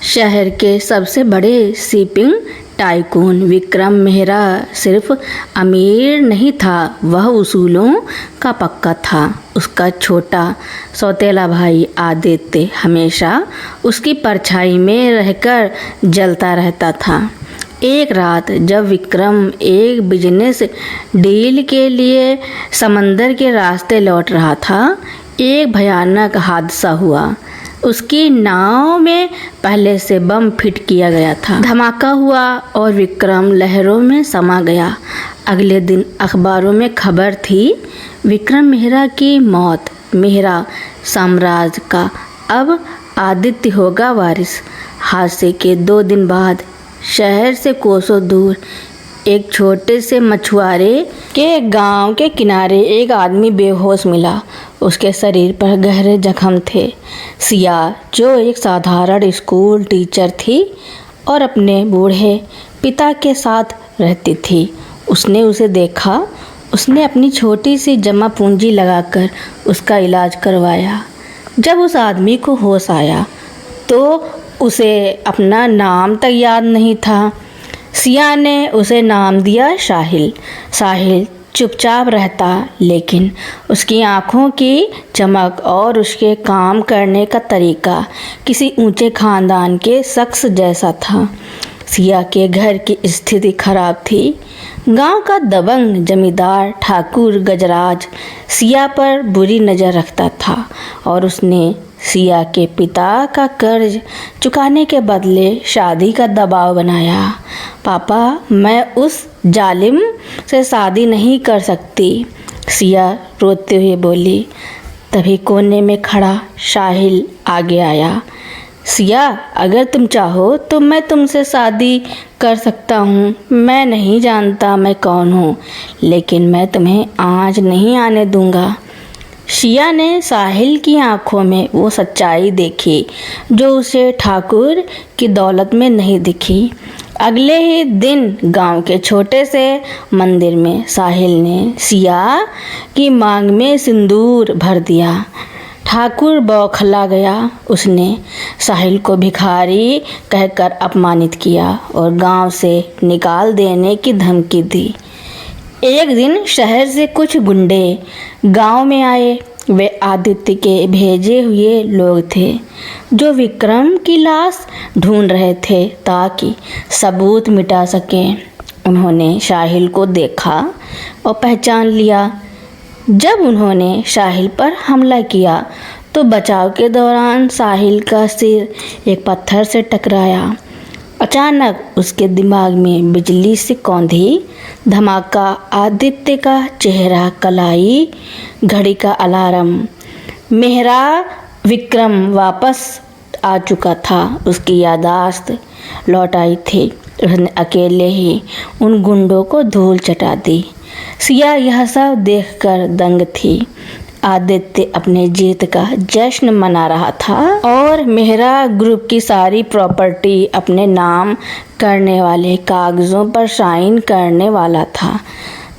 शहर के सबसे बड़े शिपिंग टाइकून विक्रम मेहरा सिर्फ अमीर नहीं था, वह उसूलों का पक्का था। उसका छोटा सौतेला भाई आदित्य हमेशा उसकी परछाई में रहकर जलता रहता था। एक रात जब विक्रम एक बिजनेस डील के लिए समंदर के रास्ते लौट रहा था, एक भयानक हादसा हुआ। उसकी नाव में पहले से बम फिट किया गया था। धमाका हुआ और विक्रम लहरों में समा गया। अगले दिन अखबारों में खबर थी, विक्रम मेहरा की मौत। मेहरा साम्राज्य का अब आदित्य होगा वारिस। हादसे के 2 दिन बाद शहर से कोसों दूर एक छोटे से मछुआरे के गांव के किनारे एक आदमी बेहोश मिला। उसके शरीर पर गहरे जख्म थे। सिया, जो एक साधारण स्कूल टीचर थी और अपने बूढ़े पिता के साथ रहती थी, उसने उसे देखा। उसने अपनी छोटी सी जमा पूंजी लगाकर उसका इलाज करवाया। जब उस आदमी को होश आया तो उसे अपना नाम तक याद नहीं था। सिया ने उसे नाम दिया साहिल। साहिल चुपचाप रहता, लेकिन उसकी आँखों की चमक और उसके काम करने का तरीका किसी ऊंचे खानदान के शख्स जैसा था। सिया के घर की स्थिति खराब थी। गांव का दबंग जमींदार ठाकुर गजराज सिया पर बुरी नज़र रखता था और उसने सिया के पिता का कर्ज चुकाने के बदले शादी का दबाव बनाया। पापा, मैं उस जालिम से शादी नहीं कर सकती, सिया रोते हुए बोली। तभी कोने में खड़ा साहिल आगे आया। सिया, अगर तुम चाहो तो मैं तुमसे शादी कर सकता हूँ। मैं नहीं जानता मैं कौन हूँ, लेकिन मैं तुम्हें आज नहीं आने दूँगा। सिया ने साहिल की आंखों में वो सच्चाई देखी जो उसे ठाकुर की दौलत में नहीं दिखी। अगले ही दिन गांव के छोटे से मंदिर में साहिल ने सिया की मांग में सिंदूर भर दिया। ठाकुर बौखला गया। उसने साहिल को भिखारी कहकर अपमानित किया और गांव से निकाल देने की धमकी दी। एक दिन शहर से कुछ गुंडे गांव में आए। वे आदित्य के भेजे हुए लोग थे जो विक्रम की लाश ढूंढ रहे थे ताकि सबूत मिटा सकें। उन्होंने साहिल को देखा और पहचान लिया। जब उन्होंने साहिल पर हमला किया तो बचाव के दौरान साहिल का सिर एक पत्थर से टकराया। अचानक उसके दिमाग में बिजली सी कौंधी। धमाका, आदित्य का चेहरा, कलाई, घड़ी का अलार्म। मेहरा विक्रम वापस आ चुका था। उसकी यादाश्त लौट आई थी। उसने अकेले ही उन गुंडों को धूल चटा दी। सिया यह सब देखकर दंग थी। आदित्य अपने जीत का जश्न मना रहा था और मेहरा ग्रुप की सारी प्रॉपर्टी अपने नाम करने वाले कागजों पर साइन करने वाला था।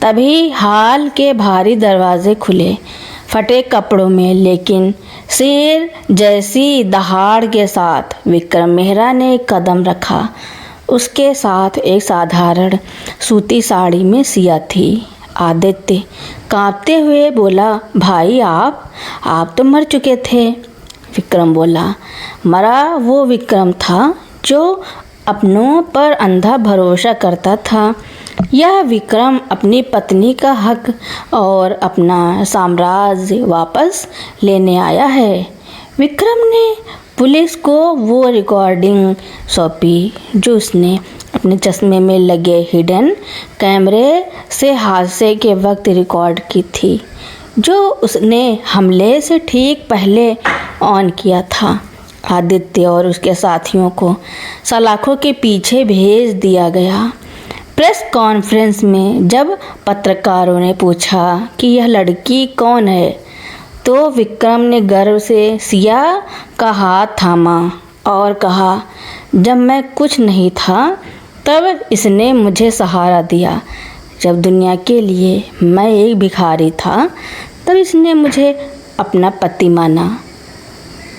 तभी हाल के भारी दरवाजे खुले, फटे कपड़ों में लेकिन शेर जैसी दहाड़ के साथ विक्रम मेहरा ने एक कदम रखा। उसके साथ एक साधारण सूती साड़ी में सिया थी। आदित्य कांपते हुए बोला, भाई आप तो मर चुके थे। विक्रम बोला, मरा वो विक्रम था जो अपनों पर अंधा भरोसा करता था। यह विक्रम अपनी पत्नी का हक और अपना साम्राज्य वापस लेने आया है। विक्रम ने पुलिस को वो रिकॉर्डिंग सौंपी जो उसने अपने चश्मे में लगे हिडन कैमरे से हादसे के वक्त रिकॉर्ड की थी, जो उसने हमले से ठीक पहले ऑन किया था। आदित्य और उसके साथियों को सलाखों के पीछे भेज दिया गया। प्रेस कॉन्फ्रेंस में जब पत्रकारों ने पूछा कि यह लड़की कौन है, तो विक्रम ने गर्व से सिया का हाथ थामा और कहा, जब मैं कुछ नहीं था तब इसने मुझे सहारा दिया। जब दुनिया के लिए मैं एक भिखारी था तब इसने मुझे अपना पति माना।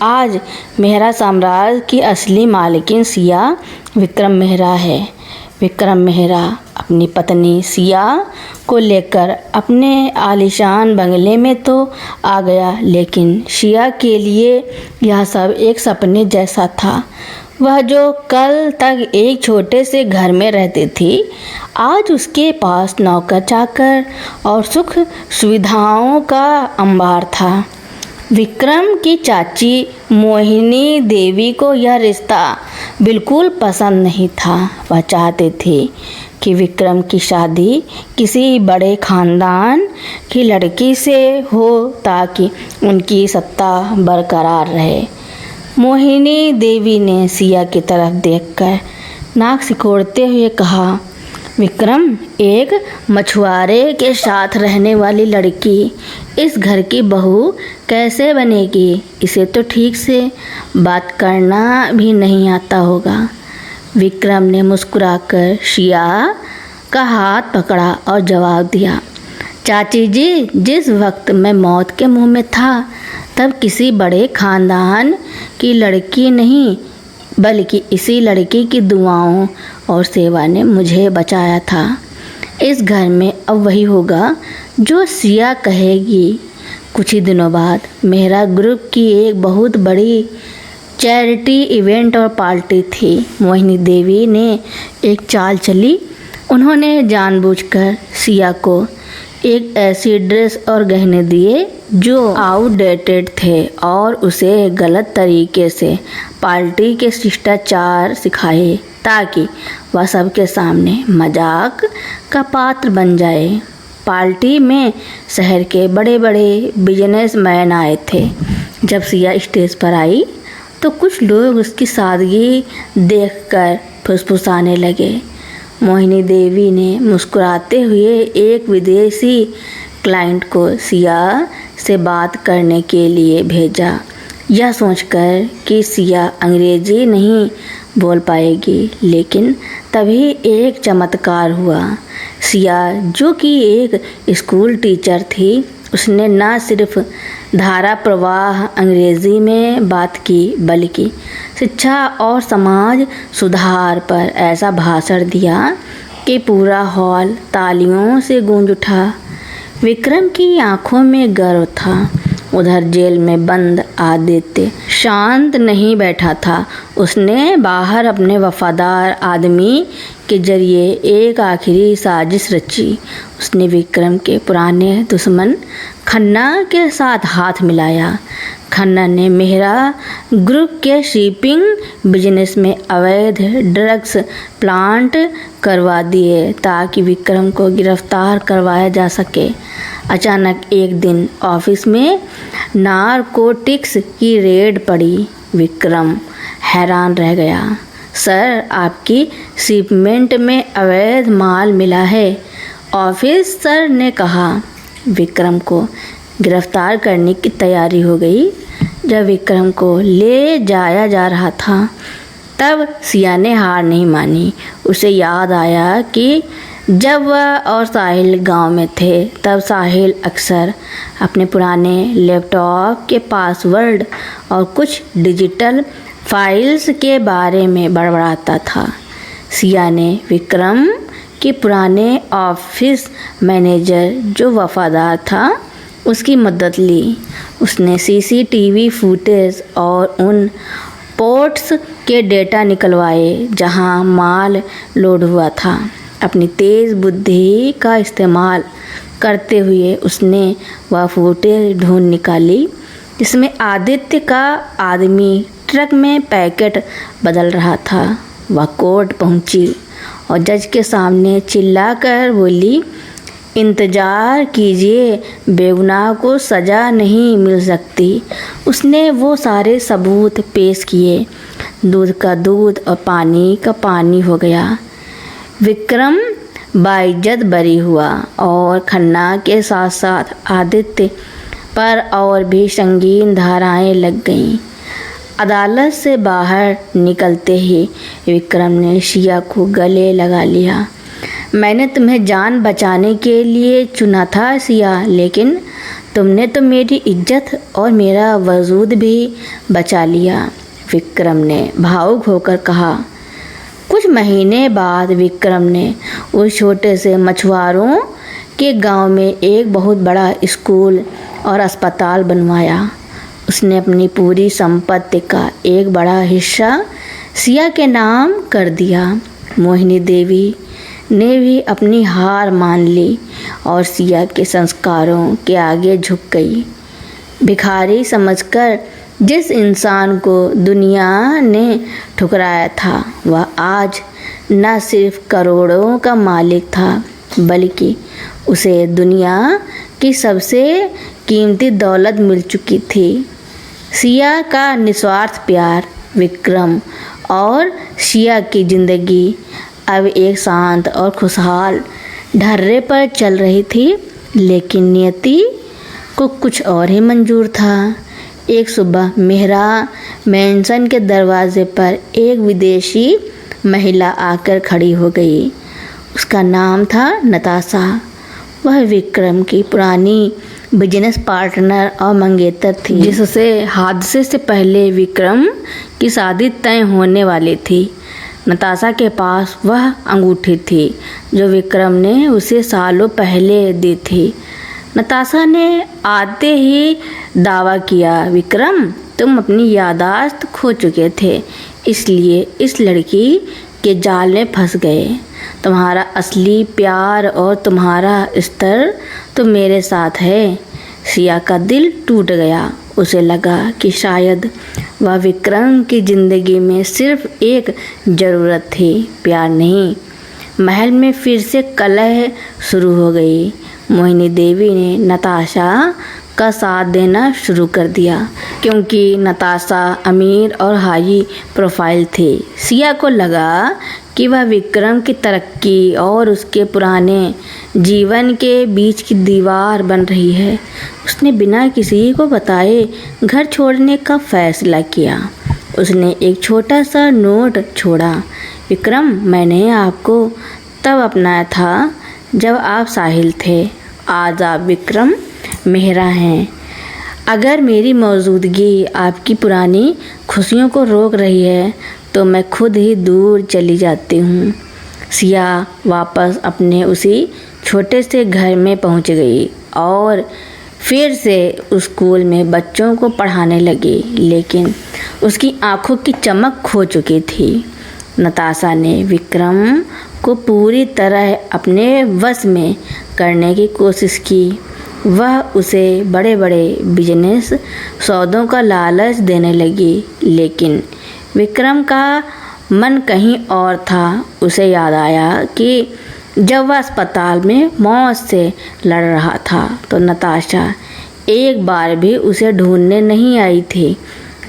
आज मेहरा साम्राज्य की असली मालिकिन सिया विक्रम मेहरा है। विक्रम मेहरा अपनी पत्नी सिया को लेकर अपने आलीशान बंगले में तो आ गया, लेकिन सिया के लिए यह सब एक सपने जैसा था। वह जो कल तक एक छोटे से घर में रहती थी, आज उसके पास नौकर चाकर और सुख सुविधाओं का अंबार था। विक्रम की चाची मोहिनी देवी को यह रिश्ता बिल्कुल पसंद नहीं था। वह चाहते थे कि विक्रम की शादी किसी बड़े खानदान की लड़की से हो ताकि उनकी सत्ता बरकरार रहे। मोहिनी देवी ने सिया की तरफ देखकर नाक सिकोड़ते हुए कहा, विक्रम एक मछुआरे के साथ रहने वाली लड़की इस घर की बहू कैसे बनेगी? इसे तो ठीक से बात करना भी नहीं आता होगा। विक्रम ने मुस्कुराकर सिया का हाथ पकड़ा और जवाब दिया, चाची जी, जिस वक्त मैं मौत के मुंह में था तब किसी बड़े खानदान की लड़की नहीं बल्कि इसी लड़की की दुआओं और सेवा ने मुझे बचाया था। इस घर में अब वही होगा जो सिया कहेगी। कुछ ही दिनों बाद मेहरा ग्रुप की एक बहुत बड़ी चैरिटी इवेंट और पार्टी थी। मोहिनी देवी ने एक चाल चली। उन्होंने जानबूझकर सिया को एक ऐसी ड्रेस और गहने दिए जो आउटडेटेड थे और उसे गलत तरीके से पार्टी के शिष्टाचार सिखाए ताकि वह सबके सामने मजाक का पात्र बन जाए। पार्टी में शहर के बड़े बड़े बिजनेसमैन आए थे। जब सिया स्टेज पर आई तो कुछ लोग उसकी सादगी देखकर फुसफुसाने लगे। मोहिनी देवी ने मुस्कुराते हुए एक विदेशी क्लाइंट को सिया से बात करने के लिए भेजा, यह सोचकर कि सिया अंग्रेजी नहीं बोल पाएगी। लेकिन तभी एक चमत्कार हुआ। सिया, जो कि एक स्कूल टीचर थी, उसने न सिर्फ धारा प्रवाह अंग्रेजी में बात की बल्कि शिक्षा और समाज सुधार पर ऐसा भाषण दिया कि पूरा हॉल तालियों से गूंज उठा। विक्रम की आंखों में गर्व था। उधर जेल में बंद आदित्य शांत नहीं बैठा था। उसने बाहर अपने वफादार आदमी के जरिए एक आखिरी साजिश रची। उसने विक्रम के पुराने दुश्मन खन्ना के साथ हाथ मिलाया। खन्ना ने मेहरा ग्रुप के शिपिंग बिजनेस में अवैध ड्रग्स प्लांट करवा दिए ताकि विक्रम को गिरफ्तार करवाया जा सके। अचानक एक दिन ऑफिस में नारकोटिक्स की रेड पड़ी। विक्रम हैरान रह गया। सर, आपकी शिपमेंट में अवैध माल मिला है, ऑफिसर ने कहा। विक्रम को गिरफ्तार करने की तैयारी हो गई। जब विक्रम को ले जाया जा रहा था तब सिया ने हार नहीं मानी। उसे याद आया कि जब वह और साहिल गांव में थे तब साहिल अक्सर अपने पुराने लैपटॉप के पासवर्ड और कुछ डिजिटल फाइल्स के बारे में बड़बड़ाता था। सिया ने विक्रम के पुराने ऑफिस मैनेजर जो वफादार था उसकी मदद ली। उसने सीसीटीवी फुटेज और उन पोर्ट्स के डेटा निकलवाए जहां माल लोड हुआ था। अपनी तेज़ बुद्धि का इस्तेमाल करते हुए उसने वह फुटेज ढूंढ निकाली जिसमें आदित्य का आदमी ट्रक में पैकेट बदल रहा था। वह कोर्ट पहुंची और जज के सामने चिल्लाकर बोली, इंतज़ार कीजिए, बेगुनाह को सज़ा नहीं मिल सकती। उसने वो सारे सबूत पेश किए। दूध का दूध और पानी का पानी हो गया। विक्रम बाइज्जत बरी हुआ और खन्ना के साथ साथ आदित्य पर और भी संगीन धाराएं लग गईं। अदालत से बाहर निकलते ही विक्रम ने सिया को गले लगा लिया। मैंने तुम्हें जान बचाने के लिए चुना था सिया, लेकिन तुमने तो मेरी इज्जत और मेरा वजूद भी बचा लिया, विक्रम ने भावुक होकर कहा। कुछ महीने बाद विक्रम ने उस छोटे से मछुआरों के गांव में एक बहुत बड़ा स्कूल और अस्पताल बनवाया। उसने अपनी पूरी संपत्ति का एक बड़ा हिस्सा सिया के नाम कर दिया। मोहिनी देवी ने भी अपनी हार मान ली और सिया के संस्कारों के आगे झुक गई। भिखारी समझकर जिस इंसान को दुनिया ने ठुकराया था, वह आज न सिर्फ करोड़ों का मालिक था, बल्कि उसे दुनिया की सबसे कीमती दौलत मिल चुकी थी। सिया का निस्वार्थ प्यार, विक्रम और सिया की जिंदगी अब एक शांत और खुशहाल ढर्रे पर चल रही थी। लेकिन नियति को कुछ और ही मंजूर था। एक सुबह मेहरा मैंसन के दरवाजे पर एक विदेशी महिला आकर खड़ी हो गई। उसका नाम था नताशा। वह विक्रम की पुरानी बिजनेस पार्टनर और मंगेतर थी, जिससे हादसे से पहले विक्रम की शादी तय होने वाली थी। नताशा के पास वह अंगूठी थी जो विक्रम ने उसे सालों पहले दी थी। नताशा ने आते ही दावा किया, विक्रम, तुम अपनी यादाश्त खो चुके थे, इसलिए इस लड़की के जाल में फंस गए। तुम्हारा असली प्यार और तुम्हारा स्तर तो मेरे साथ है। सिया का दिल टूट गया। उसे लगा कि शायद वह विक्रम की ज़िंदगी में सिर्फ एक ज़रूरत थी, प्यार नहीं। महल में फिर से कलह शुरू हो गई। मोहिनी देवी ने नताशा का साथ देना शुरू कर दिया, क्योंकि नताशा अमीर और हाई प्रोफाइल थी। सिया को लगा कि वह विक्रम की तरक्की और उसके पुराने जीवन के बीच की दीवार बन रही है। उसने बिना किसी को बताए घर छोड़ने का फैसला किया। उसने एक छोटा सा नोट छोड़ा, विक्रम, मैंने आपको तब अपनाया था जब आप साहिल थे। आज आप विक्रम मेहरा हैं। अगर मेरी मौजूदगी आपकी पुरानी खुशियों को रोक रही है तो मैं खुद ही दूर चली जाती हूँ। सिया वापस अपने उसी छोटे से घर में पहुँच गई और फिर से उस स्कूल में बच्चों को पढ़ाने लगी, लेकिन उसकी आंखों की चमक खो चुकी थी। नताशा ने विक्रम को पूरी तरह अपने वश में करने की कोशिश की। वह उसे बड़े बड़े बिजनेस सौदों का लालच देने लगी, लेकिन विक्रम का मन कहीं और था। उसे याद आया कि जब वह अस्पताल में मौत से लड़ रहा था तो नताशा एक बार भी उसे ढूंढने नहीं आई थी,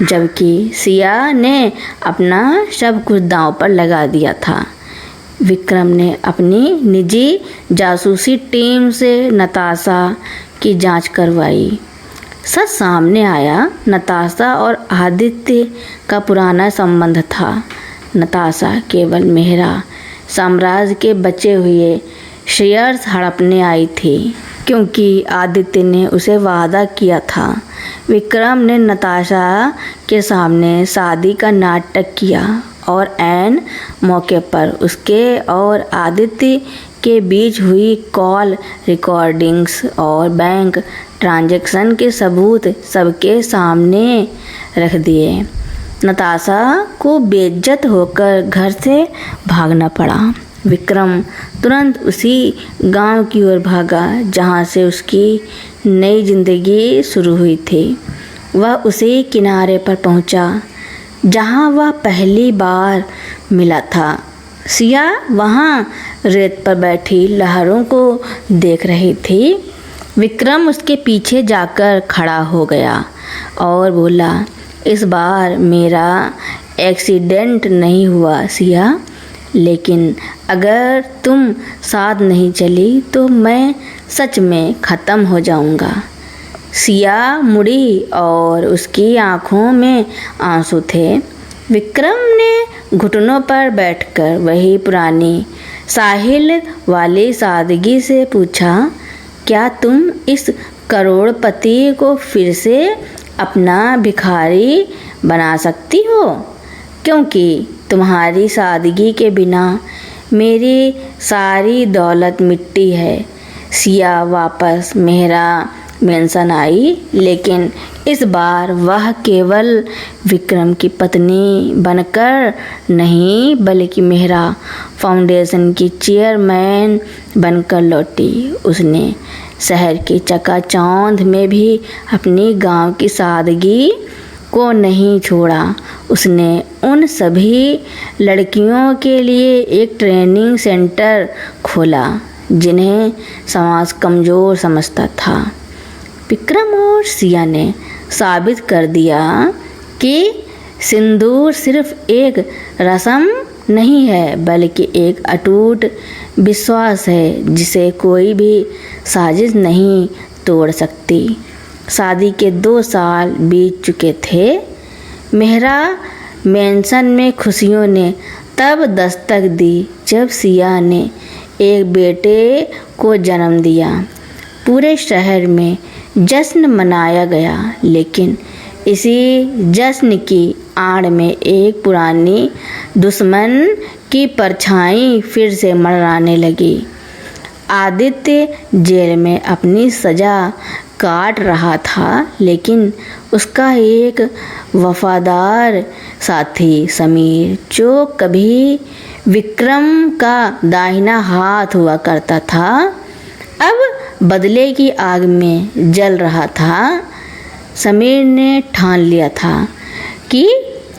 जबकि सिया ने अपना सब कुछ दांव पर लगा दिया था। विक्रम ने अपनी निजी जासूसी टीम से नताशा की जांच करवाई। सच सामने आया, नताशा और आदित्य का पुराना संबंध था। नताशा केवल मेहरा साम्राज्य के बचे हुए शेयर्स हड़पने आई थी, क्योंकि आदित्य ने उसे वादा किया था। विक्रम ने नताशा के सामने शादी का नाटक किया और ऐन मौके पर उसके और आदित्य के बीच हुई कॉल रिकॉर्डिंग्स और बैंक ट्रांजैक्शन के सबूत सबके सामने रख दिए। नताशा को बेइज्जत होकर घर से भागना पड़ा। विक्रम तुरंत उसी गांव की ओर भागा जहां से उसकी नई जिंदगी शुरू हुई थी। वह उसी किनारे पर पहुंचा जहां वह पहली बार मिला था। सिया वहां रेत पर बैठी लहरों को देख रही थी। विक्रम उसके पीछे जाकर खड़ा हो गया और बोला, इस बार मेरा एक्सीडेंट नहीं हुआ सिया, लेकिन अगर तुम साथ नहीं चली तो मैं सच में ख़त्म हो जाऊंगा। सिया मुड़ी और उसकी आंखों में आंसू थे। विक्रम ने घुटनों पर बैठकर वही पुरानी साहिल वाली सादगी से पूछा, क्या तुम इस करोड़पति को फिर से अपना भिखारी बना सकती हो, क्योंकि तुम्हारी सादगी के बिना मेरी सारी दौलत मिट्टी है। सिया वापस मेहरा मेंशन आई, लेकिन इस बार वह केवल विक्रम की पत्नी बनकर नहीं बल्कि मेहरा फाउंडेशन की चेयरमैन बनकर लौटी। उसने शहर की चकाचौंध में भी अपनी गांव की सादगी को नहीं छोड़ा। उसने उन सभी लड़कियों के लिए एक ट्रेनिंग सेंटर खोला जिन्हें समाज कमज़ोर समझता था। विक्रम और सिया ने साबित कर दिया कि सिंदूर सिर्फ एक रस्म नहीं है बल्कि एक अटूट विश्वास है जिसे कोई भी साजिश नहीं तोड़ सकती। शादी के 2 साल बीत चुके थे। मेहरा मेंशन में खुशियों ने तब दस्तक दी जब सिया ने एक बेटे को जन्म दिया। पूरे शहर में जश्न मनाया गया, लेकिन इसी जश्न की आड़ में एक पुरानी दुश्मन की परछाई फिर से मंडराने लगी। आदित्य जेल में अपनी सज़ा काट रहा था, लेकिन उसका एक वफादार साथी समीर, जो कभी विक्रम का दाहिना हाथ हुआ करता था, अब बदले की आग में जल रहा था। समीर ने ठान लिया था कि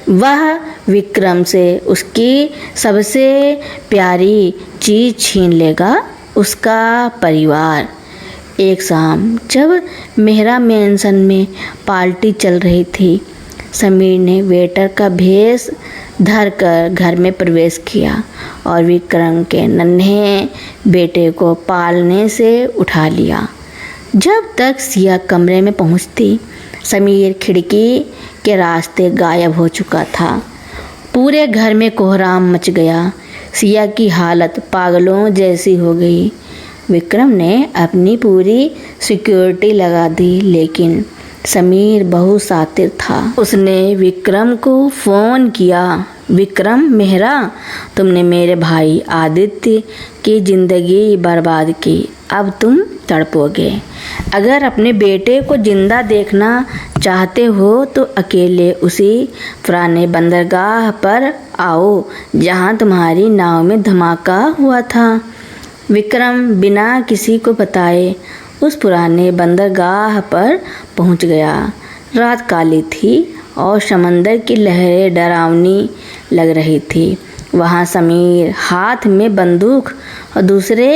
वह विक्रम से उसकी सबसे प्यारी चीज़ छीन लेगा, उसका परिवार। एक शाम जब मेहरा मेंशन में पार्टी चल रही थी, समीर ने वेटर का भेष धरकर घर में प्रवेश किया और विक्रम के नन्हे बेटे को पालने से उठा लिया। जब तक सिया कमरे में पहुंचती, समीर खिड़की के रास्ते गायब हो चुका था। पूरे घर में कोहराम मच गया। सिया की हालत पागलों जैसी हो गई। विक्रम ने अपनी पूरी सिक्योरिटी लगा दी, लेकिन समीर बहुत शातिर था। उसने विक्रम को फ़ोन किया। विक्रम, मेहरा, तुमने मेरे भाई आदित्य की ज़िंदगी बर्बाद की, अब तुम तड़पोगे। अगर अपने बेटे को जिंदा देखना चाहते हो तो अकेले उसी पुराने बंदरगाह पर आओ जहां तुम्हारी नाव में धमाका हुआ था। विक्रम बिना किसी को बताए उस पुराने बंदरगाह पर पहुंच गया। रात काली थी और समंदर की लहरें डरावनी लग रही थी। वहाँ समीर हाथ में बंदूक और दूसरे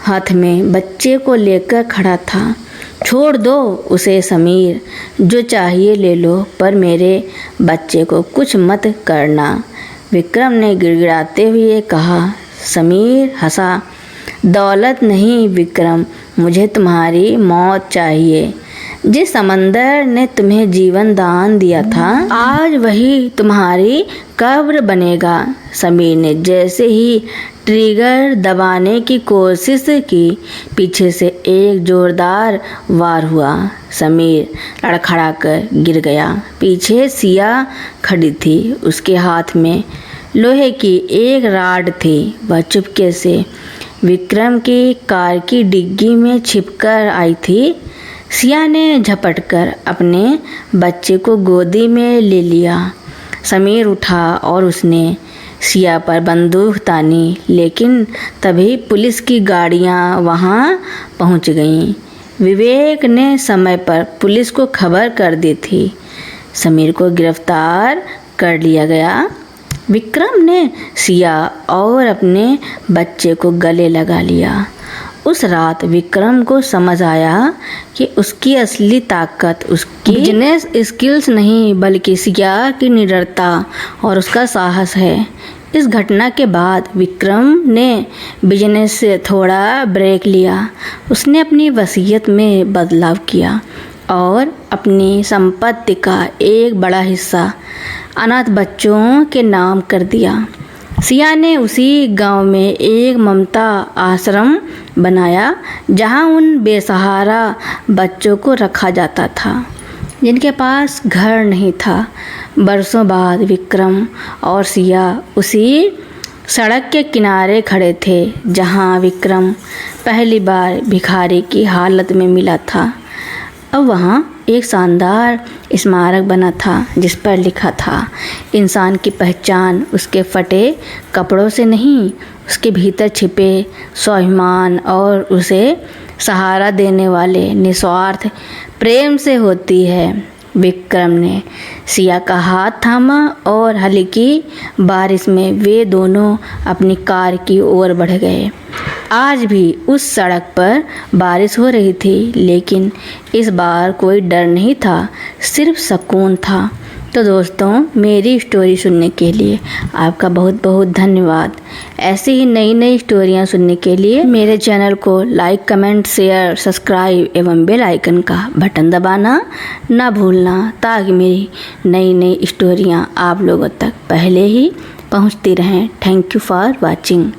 हाथ में बच्चे को लेकर खड़ा था। छोड़ दो उसे समीर, जो चाहिए ले लो, पर मेरे बच्चे को कुछ मत करना, विक्रम ने गिड़गिड़ाते हुए कहा। समीर हंसा। दौलत नहीं विक्रम, मुझे तुम्हारी मौत चाहिए। जिस समंदर ने तुम्हें जीवन दान दिया था, आज वही तुम्हारी कब्र बनेगा। समीर ने जैसे ही ट्रिगर दबाने की कोशिश की, पीछे से एक जोरदार वार हुआ। समीर लड़खड़ाकर गिर गया। पीछे सिया खड़ी थी। उसके हाथ में लोहे की एक राड थी। वह चुपके से विक्रम की कार की डिग्गी में छिपकर आई थी। सिया ने झपटकर अपने बच्चे को गोदी में ले लिया। समीर उठा और उसने सिया पर बंदूक तानी, लेकिन तभी पुलिस की गाड़ियां वहां पहुंच गईं। विवेक ने समय पर पुलिस को खबर कर दी थी। समीर को गिरफ्तार कर लिया गया। विक्रम ने सिया और अपने बच्चे को गले लगा लिया। उस रात विक्रम को समझ आया कि उसकी असली ताकत उसकी बिजनेस स्किल्स नहीं बल्कि सिया की निडरता और उसका साहस है। इस घटना के बाद विक्रम ने बिजनेस से थोड़ा ब्रेक लिया। उसने अपनी वसीयत में बदलाव किया और अपनी संपत्ति का एक बड़ा हिस्सा अनाथ बच्चों के नाम कर दिया। सिया ने उसी गांव में एक ममता आश्रम बनाया जहां उन बेसहारा बच्चों को रखा जाता था जिनके पास घर नहीं था। बरसों बाद विक्रम और सिया उसी सड़क के किनारे खड़े थे जहां विक्रम पहली बार भिखारी की हालत में मिला था। अब वहाँ एक शानदार स्मारक बना था जिस पर लिखा था, इंसान की पहचान उसके फटे कपड़ों से नहीं, उसके भीतर छिपे स्वाभिमान और उसे सहारा देने वाले निस्वार्थ प्रेम से होती है। विक्रम ने सिया का हाथ थामा और हल्की बारिश में वे दोनों अपनी कार की ओर बढ़ गए। आज भी उस सड़क पर बारिश हो रही थी, लेकिन इस बार कोई डर नहीं था, सिर्फ सुकून था। तो दोस्तों, मेरी स्टोरी सुनने के लिए आपका बहुत बहुत धन्यवाद। ऐसी ही नई नई स्टोरियां सुनने के लिए मेरे चैनल को लाइक, कमेंट, शेयर, सब्सक्राइब एवं बेल आइकन का बटन दबाना ना भूलना, ताकि मेरी नई नई स्टोरियां आप लोगों तक पहले ही पहुंचती रहें। Thank you for watching.